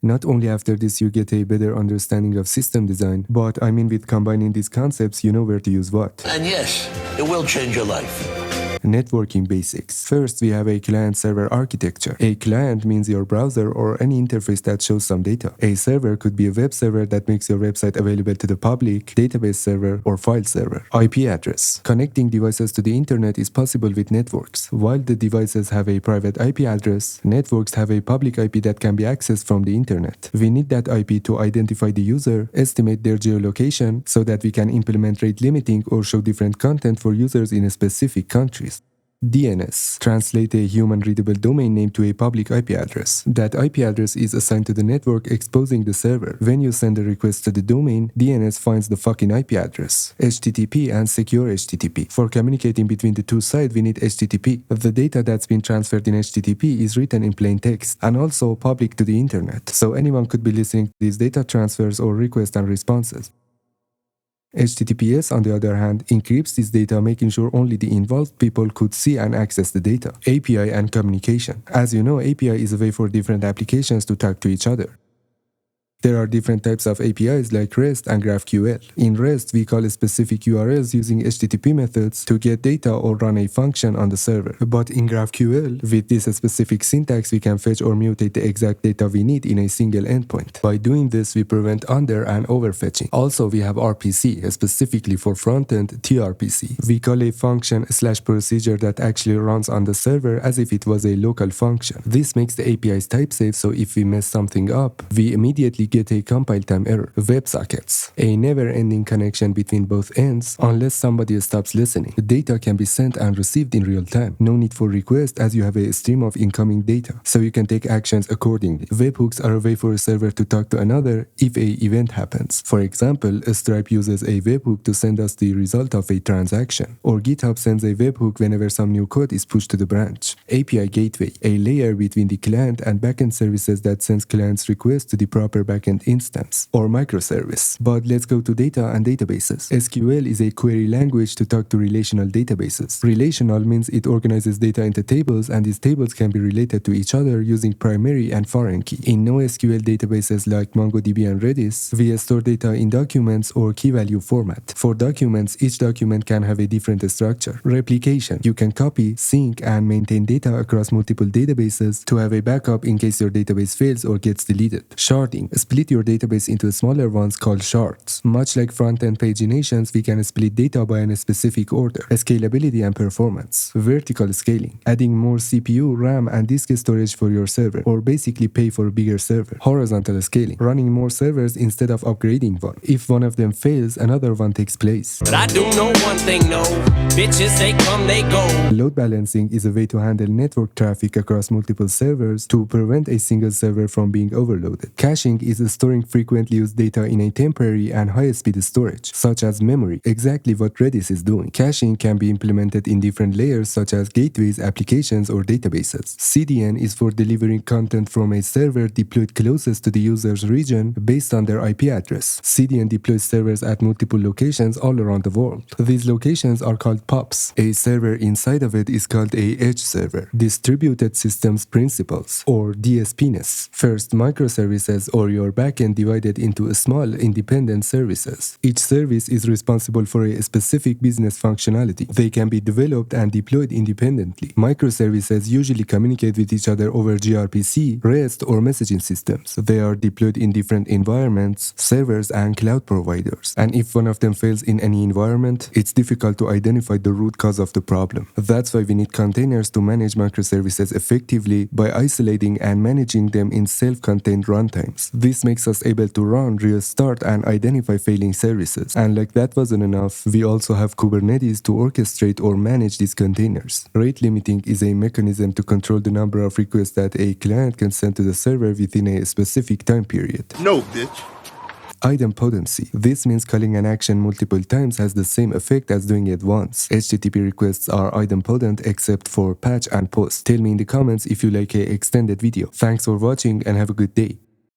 Not only after this you get a better understanding of system design, but I mean with combining these concepts you know where to use what. And yes, it will change your life. Networking basics. First, we have a client-server architecture. A client means your browser or any interface that shows some data. A server could be a web server that makes your website available to the public, database server, or file server. IP address. Connecting devices to the internet is possible with networks. While the devices have a private IP address, networks have a public IP that can be accessed from the internet. We need that IP to identify the user, estimate their geolocation, so that we can implement rate limiting or show different content for users in specific countries. DNS. Translate a human-readable domain name to a public IP address. That IP address is assigned to the network exposing the server. When you send a request to the domain, DNS finds the fucking IP address. HTTP and secure HTTP. For communicating between the two sides, we need HTTP. The data that's been transferred in HTTP is written in plain text and also public to the internet, so anyone could be listening to these data transfers or requests and responses. HTTPS, on the other hand, encrypts this data, making sure only the involved people could see and access the data. API and communication. As you know, API is a way for different applications to talk to each other. There are different types of APIs like REST and GraphQL. In REST, we call specific URLs using HTTP methods to get data or run a function on the server. But in GraphQL, with this specific syntax, we can fetch or mutate the exact data we need in a single endpoint. By doing this, we prevent under and overfetching. Also, we have RPC, specifically for frontend TRPC. We call a function/procedure that actually runs on the server as if it was a local function. This makes the APIs type safe, so if we mess something up, we immediately get a compile time error. WebSockets. A never-ending connection between both ends unless somebody stops listening. The data can be sent and received in real time. No need for request as you have a stream of incoming data, so you can take actions accordingly. Webhooks are a way for a server to talk to another if a event happens. For example, Stripe uses a webhook to send us the result of a transaction, or GitHub sends a webhook whenever some new code is pushed to the branch. API gateway, a layer between the client and backend services that sends clients requests to the proper backend instance, or microservice. But let's go to data and databases. SQL is a query language to talk to relational databases. Relational means it organizes data into tables, and these tables can be related to each other using primary and foreign key. In NoSQL databases like MongoDB and Redis, we store data in documents or key value format. For documents, each document can have a different structure. Replication. You can copy, sync, and maintain data across multiple databases to have a backup in case your database fails or gets deleted. Sharding. Split your database into smaller ones called shards. Much like front-end paginations, we can split data by a specific order. Scalability and performance. Vertical scaling. Adding more CPU, RAM, and disk storage for your server, or basically pay for a bigger server. Horizontal scaling. Running more servers instead of upgrading one. If one of them fails, another one takes place. But I do know one thing, no. Bitches, they come, they go. Load balancing is a way to handle network traffic across multiple servers to prevent a single server from being overloaded. Caching is storing frequently used data in a temporary and high-speed storage, such as memory, exactly what Redis is doing. Caching can be implemented in different layers such as gateways, applications, or databases. CDN is for delivering content from a server deployed closest to the user's region based on their IP address. CDN deploys servers at multiple locations all around the world. These locations are called POPs. A server inside of it is called a edge server. Distributed Systems Principles, or DSPness. First, microservices, or your backend, divided into small independent services. Each service is responsible for a specific business functionality. They can be developed and deployed independently. Microservices usually communicate with each other over gRPC, REST, or messaging systems. They are deployed in different environments, servers, and cloud providers. And if one of them fails in any environment, it's difficult to identify the root cause of the problem. That's why we need containers to manage microservices effectively by isolating and managing them in self-contained runtimes. This makes us able to run, restart, and identify failing services. And like that wasn't enough, we also have Kubernetes to orchestrate or manage these containers. Rate limiting is a mechanism to control the number of requests that a client can send to the server within a specific time period. No, bitch. Idempotency. This means calling an action multiple times has the same effect as doing it once. HTTP requests are idempotent except for patch and post. Tell me in the comments if you like an extended video. Thanks for watching and have a good day.